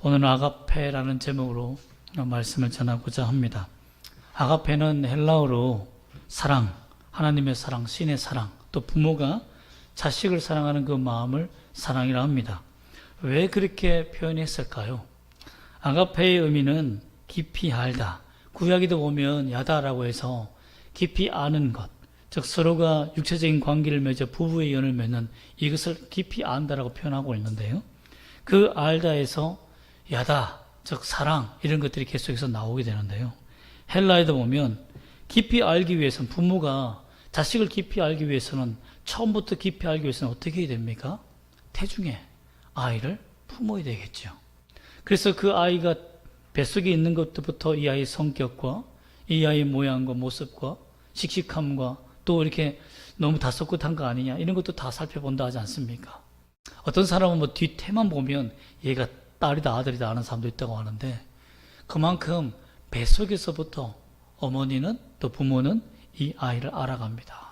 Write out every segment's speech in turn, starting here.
오늘은 아가페라는 제목으로 말씀을 전하고자 합니다. 아가페는 헬라어로 사랑, 하나님의 사랑, 신의 사랑, 또 부모가 자식을 사랑하는 그 마음을 사랑이라 합니다. 왜 그렇게 표현했을까요? 아가페의 의미는 깊이 알다. 구약에도 보면 야다라고 해서 깊이 아는 것, 즉 서로가 육체적인 관계를 맺어 부부의 연을 맺는 이것을 깊이 안다라고 표현하고 있는데요. 그 알다에서 야다, 즉 사랑 이런 것들이 계속해서 나오게 되는데요. 헬라에도 보면 깊이 알기 위해서는 부모가 자식을 깊이 알기 위해서는 처음부터 깊이 알기 위해서는 어떻게 해야 됩니까? 태중에 아이를 품어야 되겠죠. 그래서 그 아이가 뱃속에 있는 것부터 이 아이의 성격과 이 아이의 모양과 모습과 씩씩함과 또 이렇게 너무 다소곳한 거 아니냐 이런 것도 다 살펴본다 하지 않습니까? 어떤 사람은 뭐 뒷태만 보면 얘가 딸이다 아들이다 하는 사람도 있다고 하는데 그만큼 뱃속에서부터 어머니는 또 부모는 이 아이를 알아갑니다.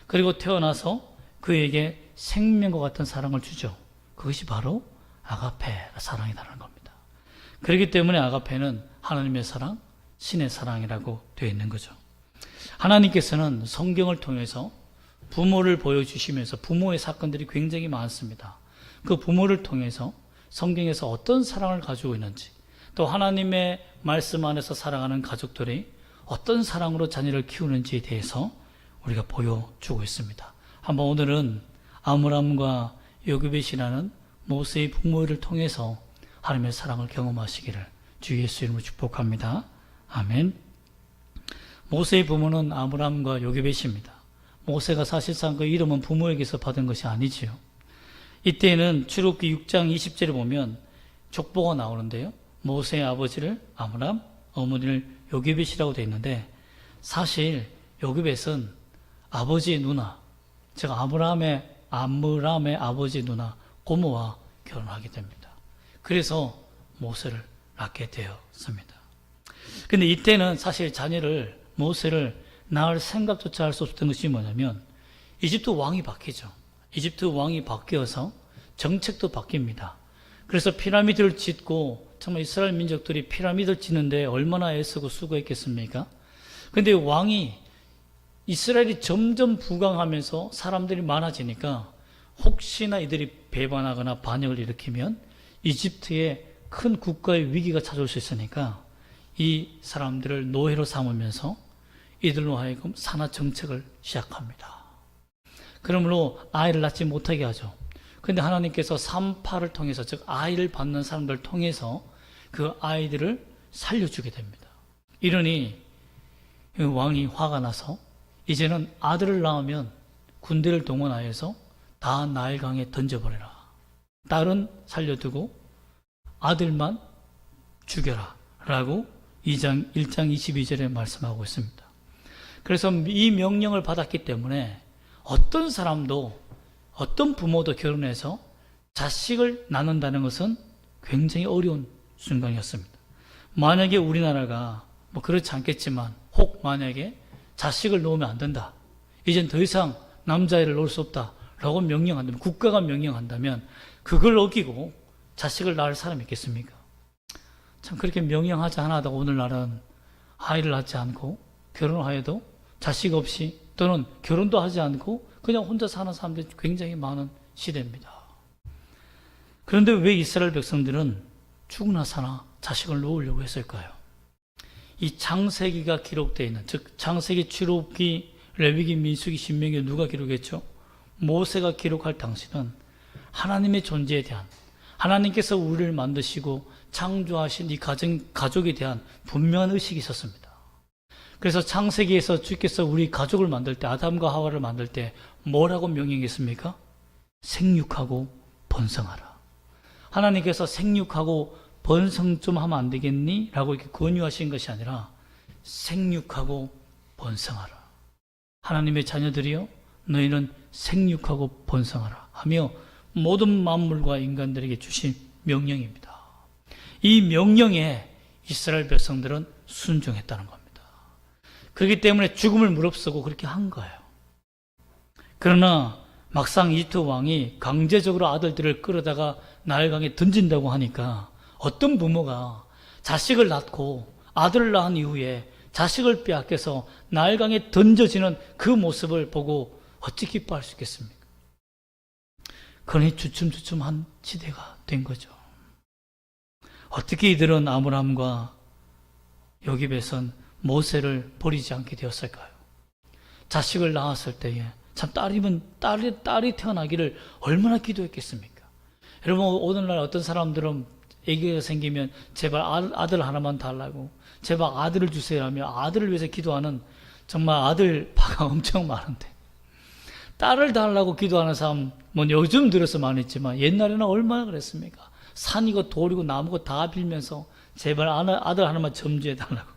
그리고 태어나서 그에게 생명과 같은 사랑을 주죠. 그것이 바로 아가페 사랑이라는 겁니다. 그렇기 때문에 아가페는 하나님의 사랑, 신의 사랑이라고 되어 있는 거죠. 하나님께서는 성경을 통해서 부모를 보여주시면서 부모의 사건들이 굉장히 많습니다. 그 부모를 통해서 성경에서 어떤 사랑을 가지고 있는지 또 하나님의 말씀 안에서 살아가는 가족들이 어떤 사랑으로 자녀를 키우는지에 대해서 우리가 보여주고 있습니다. 한번 오늘은 아므람과 요굼벳이라는 모세의 부모를 통해서 하나님의 사랑을 경험하시기를 주 예수 이름으로 축복합니다. 아멘. 모세의 부모는 아므람과 요굼벳입니다. 모세가 사실상 그 이름은 부모에게서 받은 것이 아니지요. 이때는 출애굽기 6장 20절에 보면 족보가 나오는데요. 모세의 아버지를 아므람, 어머니를 요굼벳이라고 되어 있는데 사실 요굼벳은 아버지의 누나, 즉 아므람의 아버지 누나 고모와 결혼하게 됩니다. 그래서 모세를 낳게 되었습니다. 근데 이때는 사실 모세를 낳을 생각조차 할 수 없었던 것이 뭐냐면 이집트 왕이 바뀌죠. 이집트 왕이 바뀌어서 정책도 바뀝니다. 그래서 피라미드를 짓고 정말 이스라엘 민족들이 피라미드를 짓는데 얼마나 애쓰고 수고했겠습니까? 근데 왕이 이스라엘이 점점 부강하면서 사람들이 많아지니까 혹시나 이들이 배반하거나 반역을 일으키면 이집트에 큰 국가의 위기가 찾아올 수 있으니까 이 사람들을 노예로 삼으면서 이들로 하여금 산하 정책을 시작합니다. 그러므로 아이를 낳지 못하게 하죠. 그런데 하나님께서 산파를 통해서 즉 아이를 받는 사람들을 통해서 그 아이들을 살려주게 됩니다. 이러니 왕이 화가 나서 이제는 아들을 낳으면 군대를 동원하여서 다 나일강에 던져버려라. 딸은 살려두고 아들만 죽여라 라고 1장 22절에 말씀하고 있습니다. 그래서 이 명령을 받았기 때문에 어떤 사람도 어떤 부모도 결혼해서 자식을 낳는다는 것은 굉장히 어려운 순간이었습니다. 만약에 우리나라가 뭐 그렇지 않겠지만 혹 만약에 자식을 놓으면 안 된다. 이젠 더 이상 남자애를 놓을 수 없다. 라고 명령한다면 국가가 명령한다면 그걸 어기고 자식을 낳을 사람이 있겠습니까? 참 그렇게 명령하지 않아도 오늘날은 아이를 낳지 않고 결혼을 하여도 자식 없이 또는 결혼도 하지 않고 그냥 혼자 사는 사람들이 굉장히 많은 시대입니다. 그런데 왜 이스라엘 백성들은 죽으나 사나 자식을 놓으려고 했을까요? 이 창세기가 기록되어 있는 즉 창세기, 출애굽기, 레위기, 민수기, 신명기 누가 기록했죠? 모세가 기록할 당시는 하나님의 존재에 대한 하나님께서 우리를 만드시고 창조하신 이 가족에 대한 분명한 의식이 있었습니다. 그래서 창세기에서 주께서 우리 가족을 만들 때 아담과 하와를 만들 때 뭐라고 명령했습니까? 생육하고 번성하라. 하나님께서 생육하고 번성 좀 하면 안 되겠니? 라고 이렇게 권유하신 것이 아니라 생육하고 번성하라. 하나님의 자녀들이여 너희는 생육하고 번성하라 하며 모든 만물과 인간들에게 주신 명령입니다. 이 명령에 이스라엘 백성들은 순종했다는 겁니다. 그렇기 때문에 죽음을 무릅쓰고 그렇게 한 거예요. 그러나 막상 이집트 왕이 강제적으로 아들들을 끌어다가 나일강에 던진다고 하니까 어떤 부모가 자식을 낳고 아들을 낳은 이후에 자식을 빼앗겨서 나일강에 던져지는 그 모습을 보고 어찌 기뻐할 수 있겠습니까? 그러니 주춤주춤한 시대가 된 거죠. 어떻게 이들은 아브라함과 요셉은 모세를 버리지 않게 되었을까요? 자식을 낳았을 때에 참 딸이 태어나기를 얼마나 기도했겠습니까? 여러분, 오늘날 어떤 사람들은 아기가 생기면 제발 아들 하나만 달라고, 제발 아들을 주세요 하며 아들을 위해서 기도하는 정말 아들 파가 엄청 많은데, 딸을 달라고 기도하는 사람 뭐 요즘 들어서 많았지만 옛날에는 얼마나 그랬습니까? 산이고 돌이고 나무고 다 빌면서 제발 아들 하나만 점주해 달라고.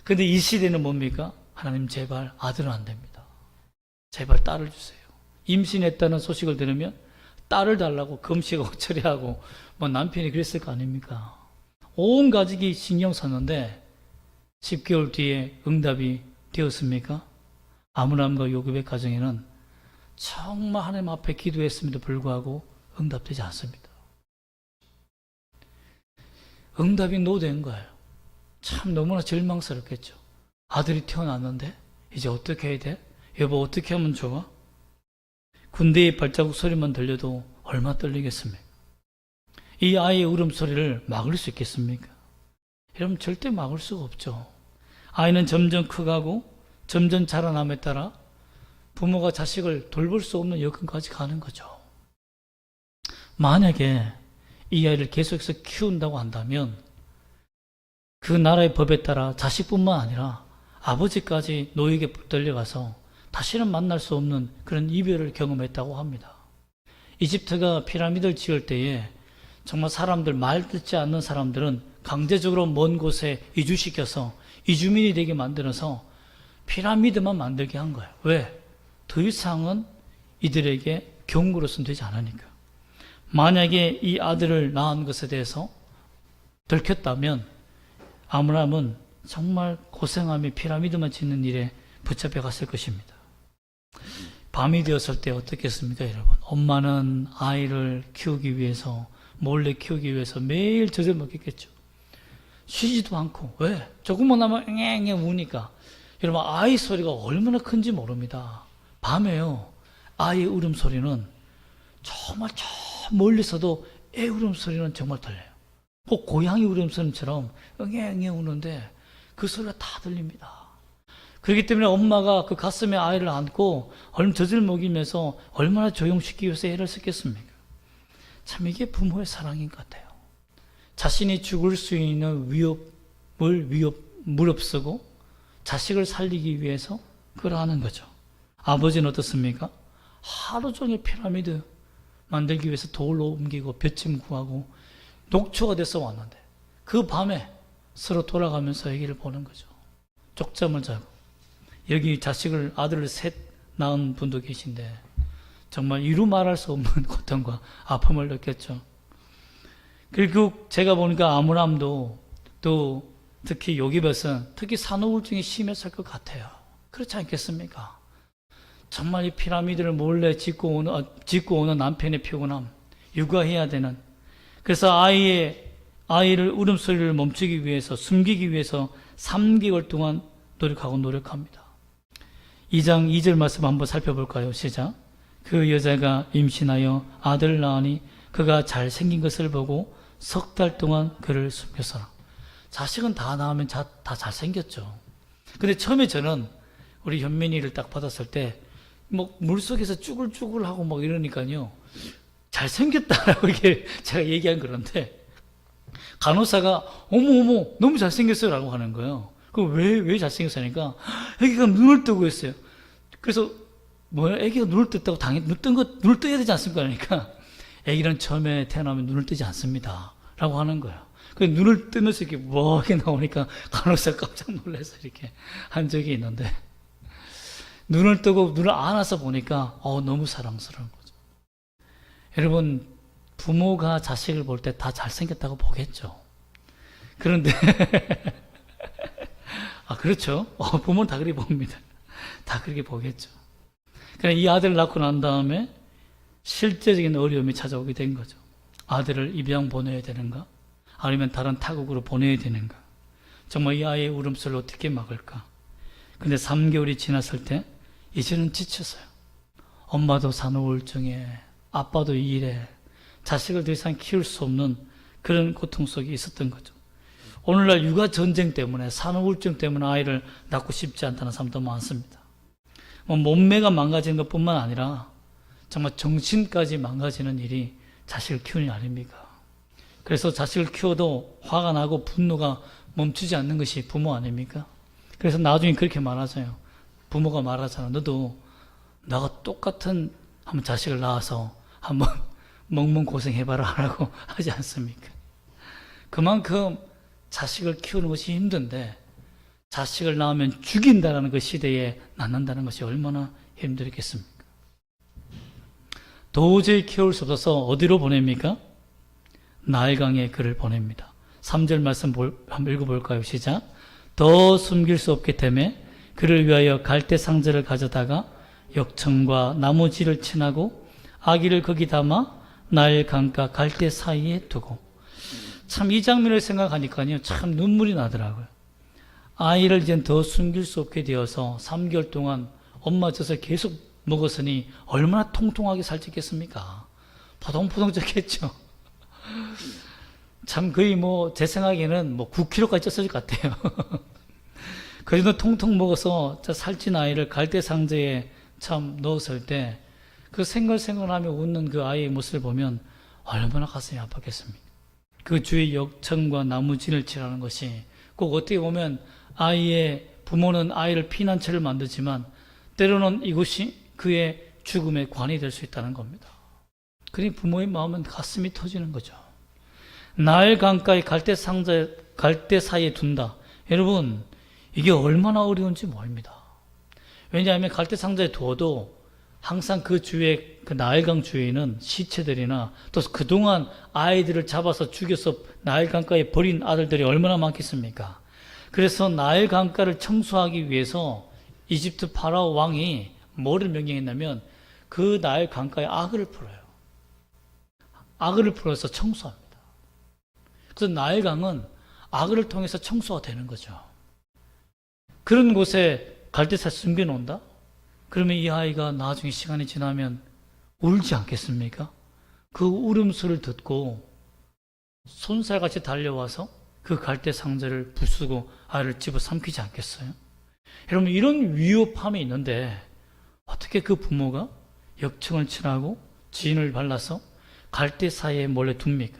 근데 이 시대는 뭡니까? 하나님, 제발 아들은 안 됩니다. 제발 딸을 주세요. 임신했다는 소식을 들으면 딸을 달라고 금식하고 철회하고, 뭐 남편이 그랬을 거 아닙니까? 온 가족이 신경 썼는데 10개월 뒤에 응답이 되었습니까? 아브라함과 요셉의 가정에는 정말 하나님 앞에 기도했음에도 불구하고 응답되지 않습니다. 응답이 노된 거예요. 참 너무나 절망스럽겠죠. 아들이 태어났는데 이제 어떻게 해야 돼? 여보, 어떻게 하면 좋아? 군대의 발자국 소리만 들려도 얼마나 떨리겠습니까? 이 아이의 울음소리를 막을 수 있겠습니까? 여러분, 절대 막을 수가 없죠. 아이는 점점 커가고 점점 자라남에 따라 부모가 자식을 돌볼 수 없는 여건까지 가는 거죠. 만약에 이 아이를 계속해서 키운다고 한다면 그 나라의 법에 따라 자식뿐만 아니라 아버지까지 노예에게 붙들려가서 다시는 만날 수 없는 그런 이별을 경험했다고 합니다. 이집트가 피라미드를 지을 때에 정말 사람들, 말 듣지 않는 사람들은 강제적으로 먼 곳에 이주시켜서 이주민이 되게 만들어서 피라미드만 만들게 한 거예요. 왜? 더 이상은 이들에게 경구로서는 되지 않으니까. 만약에 이 아들을 낳은 것에 대해서 들켰다면 아브라함은 정말 고생하며 피라미드만 짓는 일에 붙잡혀 갔을 것입니다. 밤이 되었을 때 어떻겠습니까, 여러분? 엄마는 아이를 키우기 위해서, 몰래 키우기 위해서 매일 젖을 먹겠죠. 쉬지도 않고. 왜? 조금만 하면 앵앵 우니까. 여러분, 아이 소리가 얼마나 큰지 모릅니다. 밤에요, 아이의 울음소리는 정말 저 멀리서도 애 울음소리는 정말 들려요. 꼭 고양이 울음소리처럼 앵앵 우는데 그 소리가 다 들립니다. 그렇기 때문에 엄마가 그 가슴에 아이를 안고 얼마 젖을 먹이면서 얼마나 조용시키기 위해서 애를 썼겠습니까? 참, 이게 부모의 사랑인 것 같아요. 자신이 죽을 수 있는 위협을 무릅쓰고 자식을 살리기 위해서 그걸 하는 거죠. 아버지는 어떻습니까? 하루 종일 피라미드 만들기 위해서 돌로 옮기고 볕짐 구하고 녹초가 돼서 왔는데 그 밤에 서로 돌아가면서 얘기를 보는 거죠. 쪽잠을 자고. 여기 아들을 셋 낳은 분도 계신데 정말 이루 말할 수 없는 고통과 아픔을 느꼈죠. 그리고 제가 보니까 아브라함도 또 특히 요셉은 특히 산후우울증이 심했을 것 같아요. 그렇지 않겠습니까? 정말 이 피라미드를 몰래 짓고 오는 남편의 피곤함, 육아해야 되는, 그래서 아이를 울음소리를 멈추기 위해서, 숨기기 위해서 3개월 동안 노력합니다. 2장 2절 말씀 한번 살펴볼까요? 시작. 그 여자가 임신하여 아들을 낳으니 그가 잘생긴 것을 보고 3달 동안 그를 숨겼어라. 자식은 다 낳으면 다 잘생겼죠. 근데 처음에 저는 우리 현민이를 딱 받았을 때 뭐 물속에서 쭈글쭈글하고 막 이러니까요, 잘생겼다라고 이게 제가 얘기한 그런데 간호사가 어머 너무 잘생겼어요 라고 하는 거예요. 그럼 왜 잘생겼어 하니까 애기가 눈을 뜨고 있어요. 그래서 애기가 눈을 떴다고 당연히 눈을 떠야 되지 않습니까? 그러니까 애기는 처음에 태어나면 눈을 뜨지 않습니다 라고 하는 거예요. 그 눈을 뜨면서 이렇게 뭐하게 나오니까 간호사 깜짝 놀라서 이렇게 한 적이 있는데, 눈을 뜨고 눈을 안아서 보니까 너무 사랑스러운 거죠. 여러분, 부모가 자식을 볼 때 다 잘생겼다고 보겠죠. 그런데 그렇죠. 부모는 다 그렇게 봅니다. 다 그렇게 보겠죠. 그러니까 이 아들을 낳고 난 다음에 실제적인 어려움이 찾아오게 된 거죠. 아들을 입양 보내야 되는가? 아니면 다른 타국으로 보내야 되는가? 정말 이 아이의 울음소리를 어떻게 막을까? 근데 3개월이 지났을 때 이제는 지쳤어요. 엄마도 산후우울증에 아빠도 일에 자식을 더 이상 키울 수 없는 그런 고통 속에 있었던 거죠. 오늘날 육아 전쟁 때문에 산후우울증 때문에 아이를 낳고 싶지 않다는 사람도 많습니다. 몸매가 망가지는 것뿐만 아니라 정말 정신까지 망가지는 일이 자식을 키우는 일 아닙니까? 그래서 자식을 키워도 화가 나고 분노가 멈추지 않는 것이 부모 아닙니까? 그래서 나중에 그렇게 말하잖아요. 부모가 말하잖아. 너도 나가 똑같은 한번 자식을 낳아서 한번 멍멍 고생해봐라 라고 하지 않습니까? 그만큼 자식을 키우는 것이 힘든데 자식을 낳으면 죽인다라는 그 시대에 낳는다는 것이 얼마나 힘들겠습니까? 도저히 키울 수 없어서 어디로 보냅니까? 나일강에 그를 보냅니다. 3절 말씀 한번 읽어볼까요? 시작. 더 숨길 수 없기 때문에 그를 위하여 갈대 상자를 가져다가 역청과 나무지를 친하고 아기를 거기 담아 나일강과 갈대 사이에 두고. 참 이 장면을 생각하니까요 참 눈물이 나더라고요. 아이를 이제 더 숨길 수 없게 되어서 3개월 동안 엄마 젖을 계속 먹었으니 얼마나 통통하게 살찌겠습니까? 포동포동졌겠죠. 참 거의 제 생각에는 9kg까지 쪘을 것 같아요. 그 정도 통통 먹어서 살찐 아이를 갈대 상자에 참 넣었을 때 그 생글생글하며 웃는 그 아이의 모습을 보면 얼마나 가슴이 아팠겠습니까? 그 주위 역청과 나무진을 칠하는 것이 꼭 어떻게 보면 아이의 부모는 아이를 피난처를 만들지만 때로는 이곳이 그의 죽음의 관이 될 수 있다는 겁니다. 그러니 부모의 마음은 가슴이 터지는 거죠. 나일 강가의 갈대 사이에 둔다. 여러분, 이게 얼마나 어려운지 모릅니다. 왜냐하면 갈대 상자에 두어도 항상 그 주위에, 그 나일강 주위에는 시체들이나 또 그동안 아이들을 잡아서 죽여서 나일강가에 버린 아들들이 얼마나 많겠습니까? 그래서 나일강가를 청소하기 위해서 이집트 파라오 왕이 뭐를 명령했냐면 그 나일강가에 악을 풀어요. 악을 풀어서 청소합니다. 그래서 나일강은 악을 통해서 청소가 되는 거죠. 그런 곳에 갈대사 숨겨놓는다? 그러면 이 아이가 나중에 시간이 지나면 울지 않겠습니까? 그 울음소리를 듣고 손살같이 달려와서 그 갈대 상자를 부수고 아이를 집어삼키지 않겠어요? 여러분, 이런 위협함이 있는데 어떻게 그 부모가 역청을 칠하고 진을 발라서 갈대 사이에 몰래 둡니까?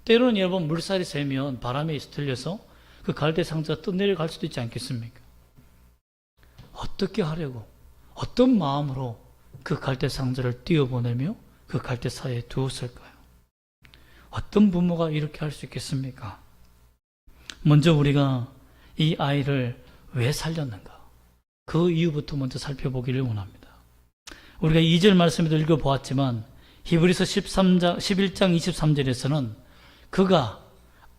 때로는 여러분 물살이 세면 바람에 들려서 그 갈대 상자가 떠내려갈 수도 있지 않겠습니까? 어떻게 하려고, 어떤 마음으로 그 갈대 상자를 띄워보내며 그 갈대 사이에 두었을까요? 어떤 부모가 이렇게 할 수 있겠습니까? 먼저 우리가 이 아이를 왜 살렸는가? 그 이유부터 먼저 살펴보기를 원합니다. 우리가 2절 말씀에도 읽어보았지만 히브리서 11장 23절에서는 그가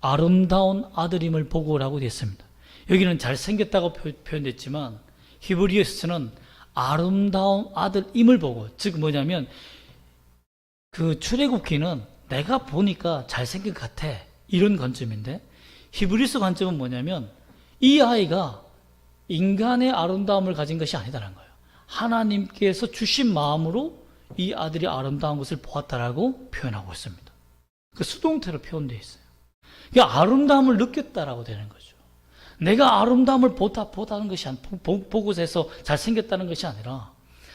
아름다운 아들임을 보고라고 되어 있습니다. 여기는 잘생겼다고 표현됐지만 히브리어에서는 아름다운 아들임을 보고, 즉 뭐냐면 그 출애굽기는 내가 보니까 잘생긴 것 같아 이런 관점인데 히브리서 관점은 뭐냐면 이 아이가 인간의 아름다움을 가진 것이 아니다라는 거예요. 하나님께서 주신 마음으로 이 아들이 아름다운 것을 보았다라고 표현하고 있습니다. 그 수동태로 표현되어 있어요. 그러니까 아름다움을 느꼈다라고 되는 거죠. 내가 아름다움을 보다는 것이 보고서 해서 잘생겼다는 것이 아니라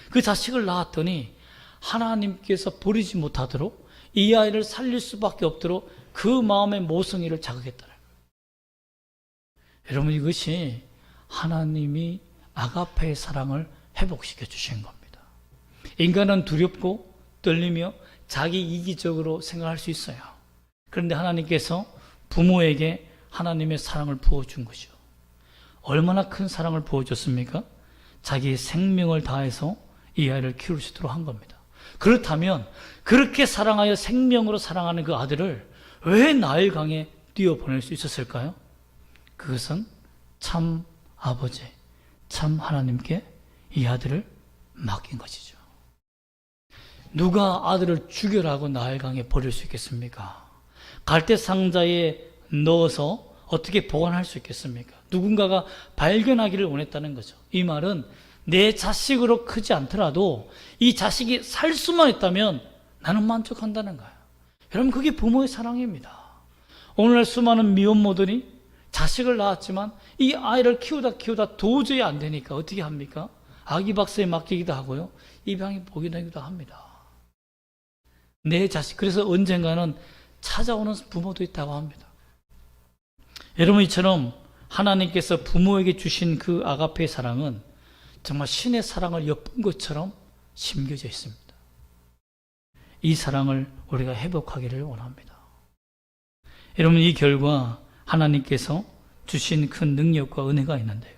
그 자식을 낳았더니 하나님께서 버리지 못하도록 이 아이를 살릴 수밖에 없도록 그 마음의 모성애를 자극했다는 거예요. 여러분, 이것이 하나님이 아가페의 사랑을 회복시켜 주신 겁니다. 인간은 두렵고 떨리며 자기 이기적으로 생각할 수 있어요. 그런데 하나님께서 부모에게 하나님의 사랑을 부어준 것이요. 얼마나 큰 사랑을 부어줬습니까? 자기의 생명을 다해서 이 아이를 키울 수 있도록 한 겁니다. 그렇다면 그렇게 사랑하여 생명으로 사랑하는 그 아들을 왜 나일강에 띄워보낼 수 있었을까요? 그것은 참 아버지, 참 하나님께 이 아들을 맡긴 것이죠. 누가 아들을 죽여라고 나일강에 버릴 수 있겠습니까? 갈대 상자에 넣어서 어떻게 보관할 수 있겠습니까? 누군가가 발견하기를 원했다는 거죠. 이 말은 내 자식으로 크지 않더라도 이 자식이 살 수만 있다면 나는 만족한다는 거예요. 여러분, 그게 부모의 사랑입니다. 오늘날 수많은 미혼모들이 자식을 낳았지만 이 아이를 키우다 도저히 안 되니까 어떻게 합니까? 아기 박사에 맡기기도 하고요, 입양에 보기도 합니다. 내 자식, 그래서 언젠가는 찾아오는 부모도 있다고 합니다. 여러분, 이처럼 하나님께서 부모에게 주신 그 아가페의 사랑은 정말 신의 사랑을 엿본 것처럼 심겨져 있습니다. 이 사랑을 우리가 회복하기를 원합니다. 여러분, 이 결과 하나님께서 주신 큰 능력과 은혜가 있는데요,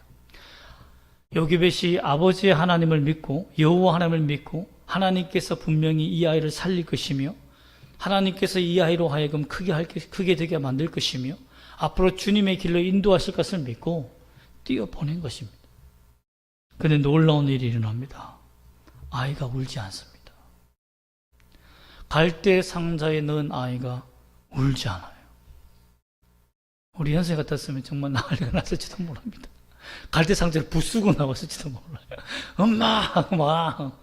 요기벳이 아버지의 하나님을 믿고 여호와 하나님을 믿고 하나님께서 분명히 이 아이를 살릴 것이며 하나님께서 이 아이로 하여금 크게 되게 만들 것이며 앞으로 주님의 길로 인도하실 것을 믿고 뛰어보낸 것입니다. 그런데 놀라운 일이 일어납니다. 아이가 울지 않습니다. 갈대 상자에 넣은 아이가 울지 않아요. 우리 현세 같았으면 정말 난리가 났을지도 모릅니다. 갈대 상자를 부수고 나왔을지도 몰라요. 엄마! 막.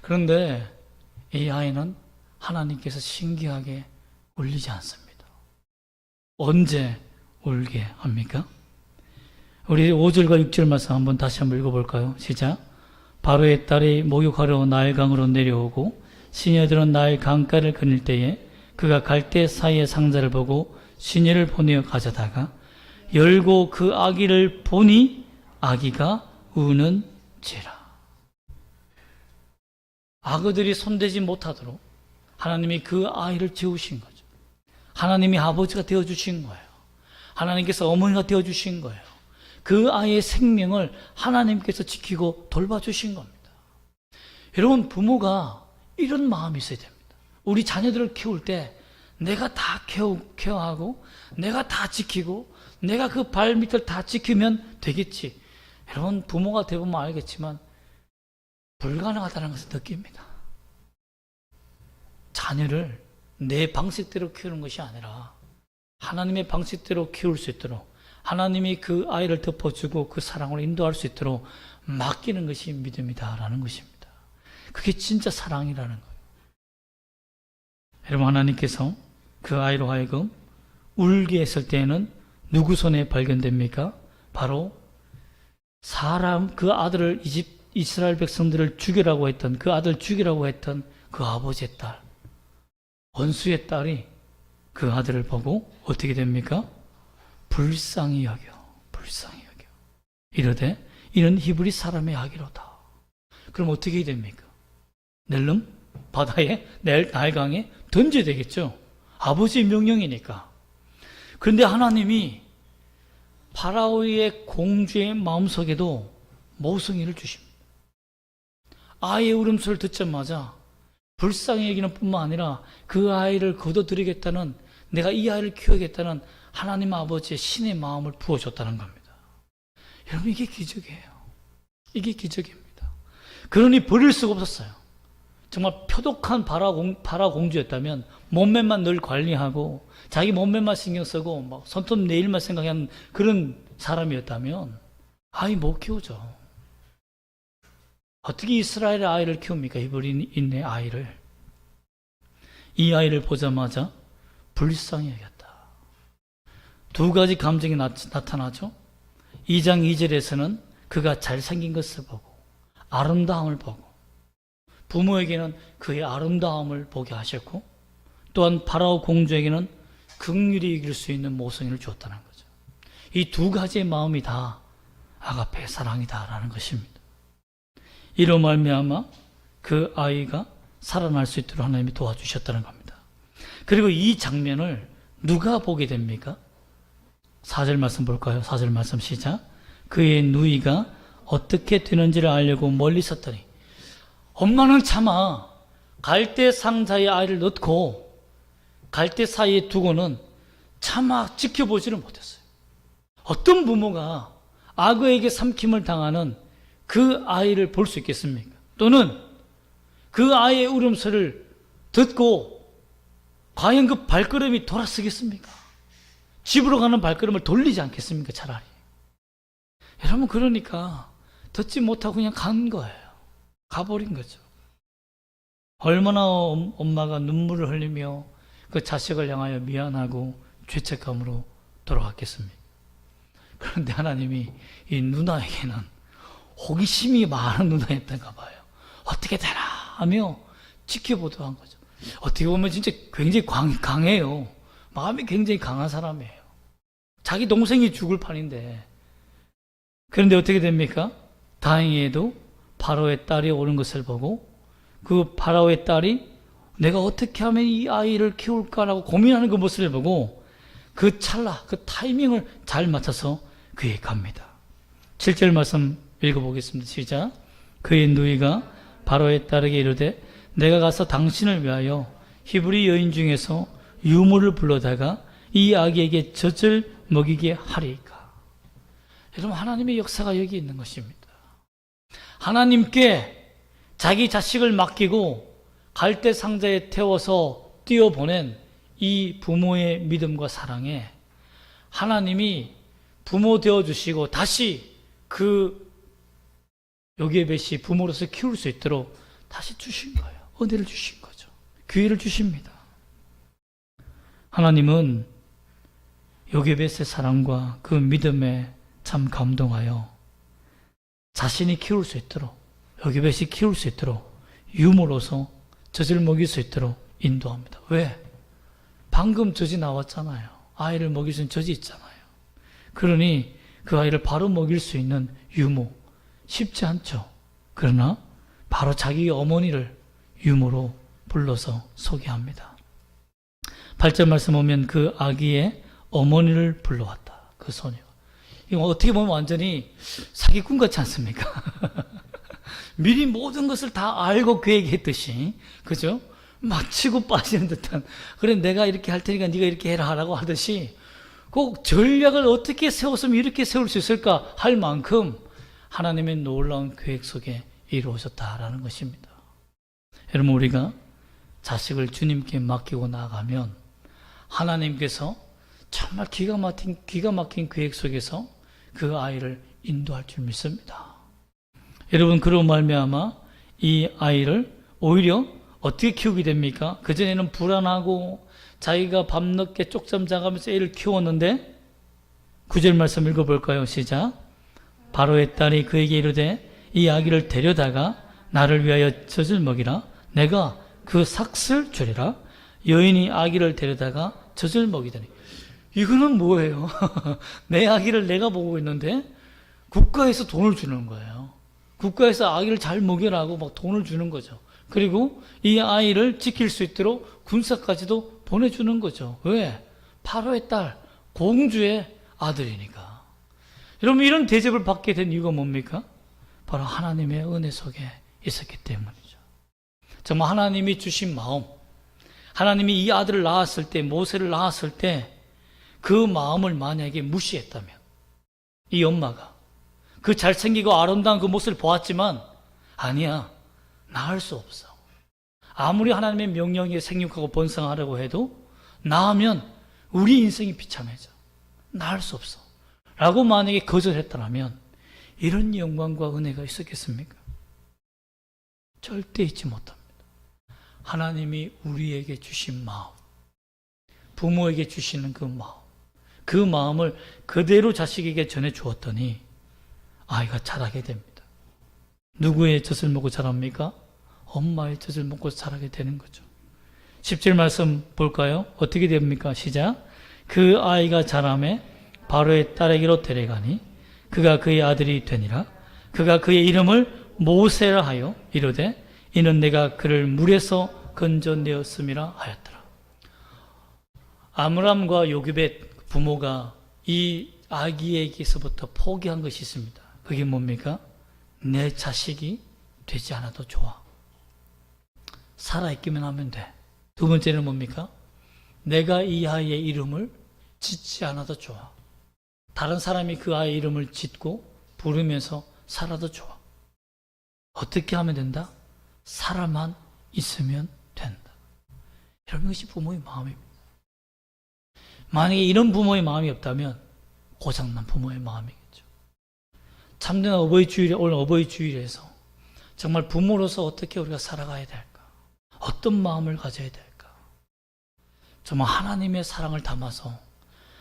그런데 이 아이는 하나님께서 신기하게 울리지 않습니다. 언제 울게 합니까? 우리 5절과 6절 말씀 다시 한번 읽어볼까요? 시작. 바로의 딸이 목욕하러 나일강으로 내려오고 시녀들은 나일 강가를 거닐 때에 그가 갈대 사이의 상자를 보고 시녀를 보내어 가져다가 열고 그 아기를 보니 아기가 우는지라. 악어들이 손대지 못하도록 하나님이 그 아이를 재우신 거죠. 하나님이 아버지가 되어주신 거예요. 하나님께서 어머니가 되어주신 거예요. 그 아이의 생명을 하나님께서 지키고 돌봐주신 겁니다. 여러분, 부모가 이런 마음이 있어야 됩니다. 우리 자녀들을 키울 때 내가 다 케어하고 내가 다 지키고 내가 그 발밑을 다 지키면 되겠지. 여러분, 부모가 되보면 알겠지만 불가능하다는 것을 느낍니다. 자녀를 내 방식대로 키우는 것이 아니라 하나님의 방식대로 키울 수 있도록 하나님이 그 아이를 덮어주고 그 사랑으로 인도할 수 있도록 맡기는 것이 믿음이다라는 것입니다. 그게 진짜 사랑이라는 거예요. 여러분, 하나님께서 그 아이로 하여금 울게 했을 때에는 누구 손에 발견됩니까? 바로 그 아들을 이스라엘 백성들을 죽이라고 했던 그 아들 죽이라고 했던 그 아버지의 딸, 원수의 딸이 그 아들을 보고 어떻게 됩니까? 불쌍히 여겨 이르되 이는 히브리 사람의 아기로다. 그럼 어떻게 됩니까? 낼름 바다에 나일강에 던져야 되겠죠. 아버지의 명령이니까. 그런데 하나님이 파라오의 공주의 마음속에도 모성애를 주십니다. 아이의 울음소리를 듣자마자 불쌍히 여기는 뿐만 아니라 그 아이를 거둬들이겠다는, 내가 이 아이를 키우겠다는 하나님 아버지의 신의 마음을 부어줬다는 겁니다. 여러분, 이게 기적이에요. 이게 기적입니다. 그러니 버릴 수가 없었어요. 정말 표독한 바라 공주였다면 몸매만 늘 관리하고 자기 몸매만 신경 쓰고 막 손톱 내일만 생각하는 그런 사람이었다면 아이 못 키우죠. 어떻게 이스라엘의 아이를 키웁니까? 히브리인의 아이를. 이 아이를 보자마자 불쌍히 여겼다. 두 가지 감정이 나타나죠. 2장 2절에서는 그가 잘생긴 것을 보고 아름다움을 보고 부모에게는 그의 아름다움을 보게 하셨고 또한 파라오 공주에게는 긍휼히 이길 수 있는 모성애를 주었다는 거죠. 이 두 가지의 마음이 다 아가페의 사랑이다라는 것입니다. 이로 말미암아 그 아이가 살아날 수 있도록 하나님이 도와주셨다는 겁니다. 그리고 이 장면을 누가 보게 됩니까? 4절 말씀 볼까요? 4절 말씀 시작. 그의 누이가 어떻게 되는지를 알려고 멀리 섰더니 엄마는 차마 갈대 상자에 아이를 넣고 갈대 사이에 두고는 차마 지켜보지를 못했어요. 어떤 부모가 악어에게 삼킴을 당하는 그 아이를 볼 수 있겠습니까? 또는 그 아이의 울음소리를 듣고 과연 그 발걸음이 돌아서겠습니까? 집으로 가는 발걸음을 돌리지 않겠습니까? 차라리. 여러분, 그러니까 듣지 못하고 그냥 간 거예요. 가버린 거죠. 얼마나 엄마가 눈물을 흘리며 그 자식을 향하여 미안하고 죄책감으로 돌아갔겠습니까? 그런데 하나님이 이 누나에게는 호기심이 많은 누나였던가 봐요. 어떻게 되나 하며 지켜보도록 한 거죠. 어떻게 보면 진짜 굉장히 강해요. 마음이 굉장히 강한 사람이에요. 자기 동생이 죽을 판인데. 그런데 어떻게 됩니까? 다행히도 바로의 딸이 오는 것을 보고 그 바로의 딸이 내가 어떻게 하면 이 아이를 키울까라고 고민하는 그 모습을 보고 그 찰나, 그 타이밍을 잘 맞춰서 그에게 갑니다. 7절 말씀 읽어보겠습니다. 시작. 그의 누이가 바로의 딸에게 이르되 내가 가서 당신을 위하여 히브리 여인 중에서 유모를 불러다가 이 아기에게 젖을 먹이게 하리이까. 여러분, 하나님의 역사가 여기 있는 것입니다. 하나님께 자기 자식을 맡기고 갈대 상자에 태워서 띄워보낸 이 부모의 믿음과 사랑에 하나님이 부모 되어주시고 다시 그 요게벳이 부모로서 키울 수 있도록 다시 주신 거예요. 은혜를 주신 거죠. 기회를 주십니다. 하나님은 요게벳의 사랑과 그 믿음에 참 감동하여 자신이 키울 수 있도록, 요게벳이 키울 수 있도록 유모로서 젖을 먹일 수 있도록 인도합니다. 왜? 방금 젖이 나왔잖아요. 아이를 먹일 수 있는 젖이 있잖아요. 그러니 그 아이를 바로 먹일 수 있는 유모, 쉽지 않죠. 그러나 바로 자기 어머니를 유모로 불러서 소개합니다. 8절 말씀 보면 그 아기의 어머니를 불러왔다. 그 소녀. 이거 어떻게 보면 완전히 사기꾼 같지 않습니까? 미리 모든 것을 다 알고 계획했듯이, 그죠? 막 치고 빠지는 듯한, 그래 내가 이렇게 할 테니까 네가 이렇게 해라 라고 하듯이 꼭 전략을 어떻게 세웠으면 이렇게 세울 수 있을까 할 만큼 하나님의 놀라운 계획 속에 이루어졌다라는 것입니다. 여러분, 우리가 자식을 주님께 맡기고 나가면 하나님께서 정말 기가 막힌 계획 속에서 그 아이를 인도할 줄 믿습니다. 여러분, 그로 말미암아 이 아이를 오히려 어떻게 키우게 됩니까? 그전에는 불안하고 자기가 밤늦게 쪽잠 자가면서 애를 키웠는데 9절 말씀 읽어볼까요? 시작. 바로의 딸이 그에게 이르되 이 아기를 데려다가 나를 위하여 젖을 먹이라. 내가 그 삭슬 주리라. 여인이 아기를 데려다가 젖을 먹이더니. 이거는 뭐예요? 내 아기를 내가 보고 있는데 국가에서 돈을 주는 거예요. 국가에서 아기를 잘 먹여라고 막 돈을 주는 거죠. 그리고 이 아이를 지킬 수 있도록 군사까지도 보내주는 거죠. 왜? 바로의 딸, 공주의 아들이니까. 여러분, 이런 대접을 받게 된 이유가 뭡니까? 바로 하나님의 은혜 속에 있었기 때문이죠. 정말 하나님이 주신 마음, 하나님이 이 아들을 낳았을 때, 모세를 낳았을 때 그 마음을 만약에 무시했다면, 이 엄마가 그 잘생기고 아름다운 그 모습을 보았지만 아니야, 낳을 수 없어. 아무리 하나님의 명령에 생육하고 번성하라고 해도 낳으면 우리 인생이 비참해져. 낳을 수 없어. 라고 만약에 거절했다면 이런 영광과 은혜가 있었겠습니까? 절대 잊지 못합니다. 하나님이 우리에게 주신 마음, 부모에게 주시는 그 마음, 그 마음을 그대로 자식에게 전해 주었더니 아이가 자라게 됩니다. 누구의 젖을 먹고 자랍니까? 엄마의 젖을 먹고 자라게 되는 거죠. 10절 말씀 볼까요? 어떻게 됩니까? 시작. 그 아이가 자라매 바로의 딸에게로 데려가니 그가 그의 아들이 되니라. 그가 그의 이름을 모세라 하여 이르되 이는 내가 그를 물에서 건져내었음이라 하였더라. 아므람과 요게벳 부모가 이 아기에게서부터 포기한 것이 있습니다. 그게 뭡니까? 내 자식이 되지 않아도 좋아. 살아있기만 하면 돼. 두 번째는 뭡니까? 내가 이 아이의 이름을 짓지 않아도 좋아. 다른 사람이 그 아이의 이름을 짓고 부르면서 살아도 좋아. 어떻게 하면 된다? 살아만 있으면 된다. 여러분, 이것이 부모의 마음입니다. 만약에 이런 부모의 마음이 없다면 고장난 부모의 마음이겠죠. 참된 어버이 주일에, 오늘 어버이 주일에서 정말 부모로서 어떻게 우리가 살아가야 될까? 어떤 마음을 가져야 될까? 정말 하나님의 사랑을 담아서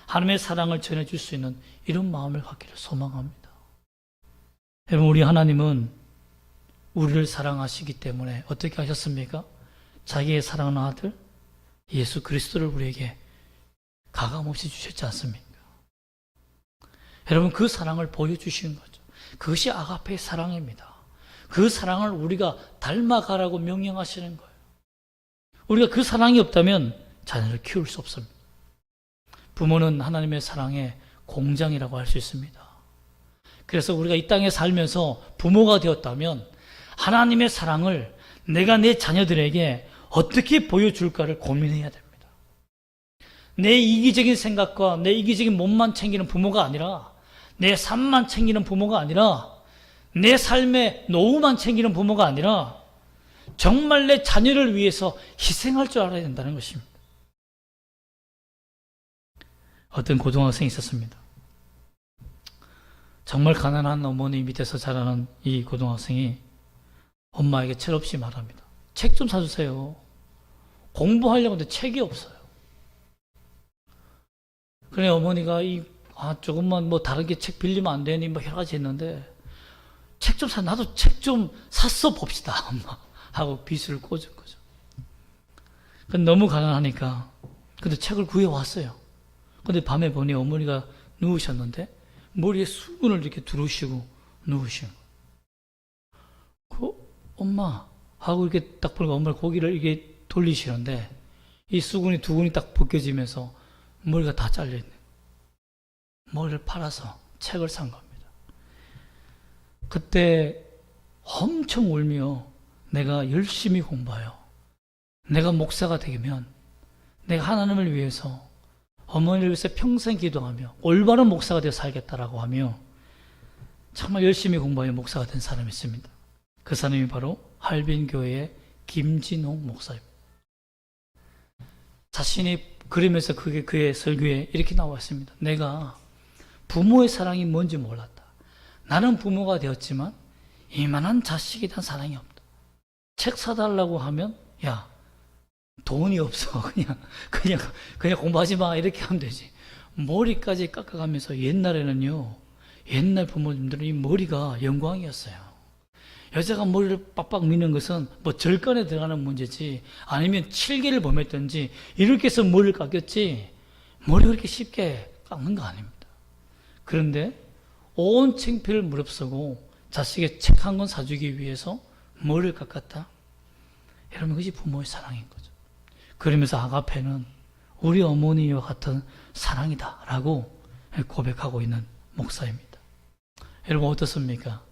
하나님의 사랑을 전해줄 수 있는 이런 마음을 갖기를 소망합니다. 여러분, 우리 하나님은 우리를 사랑하시기 때문에 어떻게 하셨습니까? 자기의 사랑하는 아들 예수 그리스도를 우리에게 가감없이 주셨지 않습니까? 여러분, 그 사랑을 보여주신 거죠. 그것이 아가페의 사랑입니다. 그 사랑을 우리가 닮아가라고 명령하시는 거예요. 우리가 그 사랑이 없다면 자녀를 키울 수 없습니다. 부모는 하나님의 사랑의 공장이라고 할 수 있습니다. 그래서 우리가 이 땅에 살면서 부모가 되었다면 하나님의 사랑을 내가 내 자녀들에게 어떻게 보여줄까를 고민해야 됩니다. 내 이기적인 생각과 내 이기적인 몸만 챙기는 부모가 아니라, 내 삶만 챙기는 부모가 아니라, 내 삶의 노후만 챙기는 부모가 아니라 정말 내 자녀를 위해서 희생할 줄 알아야 된다는 것입니다. 어떤 고등학생이 있었습니다. 정말 가난한 어머니 밑에서 자라는 이 고등학생이 엄마에게 철없이 말합니다. 책 좀 사주세요. 공부하려고 하는데 책이 없어요. 그래 어머니가 조금만 뭐 다른 게 책 빌리면 안 되니 뭐 여러 가지 했는데, 책 좀 나도 책 좀 샀어 봅시다 엄마 하고 빚을 꽂은 거죠. 너무 가난하니까 근데 책을 구해왔어요. 근데 밤에 보니 어머니가 누우셨는데 머리에 수건을 이렇게 두르시고 누우신 거예요. 엄마 하고 이렇게 딱 보니까 엄마를 고개를 이렇게 돌리시는데 이 수건이 두 군이 딱 벗겨지면서 머리가 다 잘려있는, 머리를 팔아서 책을 산 겁니다. 그때 엄청 울며 내가 열심히 공부해요. 내가 목사가 되면 내가 하나님을 위해서, 어머니를 위해서 평생 기도하며 올바른 목사가 되어 살겠다라고 하며 정말 열심히 공부하여 목사가 된 사람이 있습니다. 그 사람이 바로 할빈교회의 김진홍 목사입니다. 자신이 그러면서 그게 그의 설교에 이렇게 나와 있습니다. 내가 부모의 사랑이 뭔지 몰랐다. 나는 부모가 되었지만 이만한 자식에 대한 사랑이 없다. 책 사달라고 하면 야 돈이 없어. 그냥 공부하지 마. 이렇게 하면 되지. 머리까지 깎아가면서 옛날에는요, 옛날 부모님들은 이 머리가 영광이었어요. 여자가 머리를 빡빡 미는 것은 뭐 절간에 들어가는 문제지, 아니면 칠개를 범했든지 이렇게 해서 머리를 깎였지, 머리가 그렇게 쉽게 깎는 거 아닙니다. 그런데 온 창피를 무릅쓰고 자식의 책 한 권 사주기 위해서 머리를 깎았다. 여러분, 그것이 부모의 사랑인 거죠. 그러면서 아가페는 우리 어머니와 같은 사랑이다 라고 고백하고 있는 목사입니다. 여러분, 어떻습니까?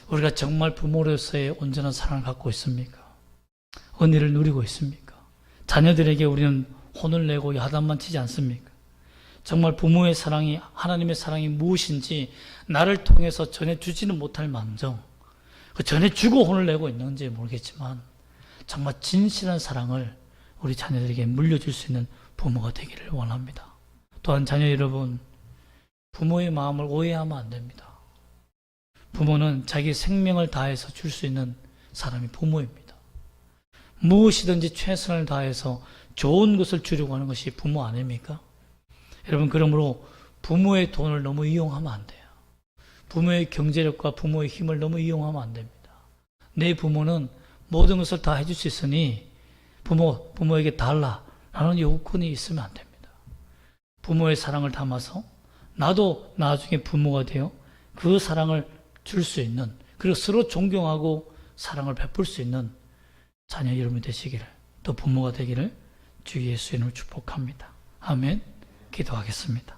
우리가 정말 부모로서의 온전한 사랑을 갖고 있습니까? 은혜를 누리고 있습니까? 자녀들에게 우리는 혼을 내고 야단만 치지 않습니까? 정말 부모의 사랑이, 하나님의 사랑이 무엇인지 나를 통해서 전해주지는 못할 망정 전해주고 혼을 내고 있는지 모르겠지만 정말 진실한 사랑을 우리 자녀들에게 물려줄 수 있는 부모가 되기를 원합니다. 또한 자녀 여러분, 부모의 마음을 오해하면 안 됩니다. 부모는 자기 생명을 다해서 줄 수 있는 사람이 부모입니다. 무엇이든지 최선을 다해서 좋은 것을 주려고 하는 것이 부모 아닙니까? 여러분, 그러므로 부모의 돈을 너무 이용하면 안 돼요. 부모의 경제력과 부모의 힘을 너무 이용하면 안 됩니다. 내 부모는 모든 것을 다 해줄 수 있으니 부모에게 달라라는 요건이 있으면 안 됩니다. 부모의 사랑을 담아서 나도 나중에 부모가 되어 그 사랑을 줄 수 있는, 그리고 서로 존경하고 사랑을 베풀 수 있는 자녀 여러분이 되시기를, 또 부모가 되기를 주 예수 이름으로 축복합니다. 아멘. 기도하겠습니다.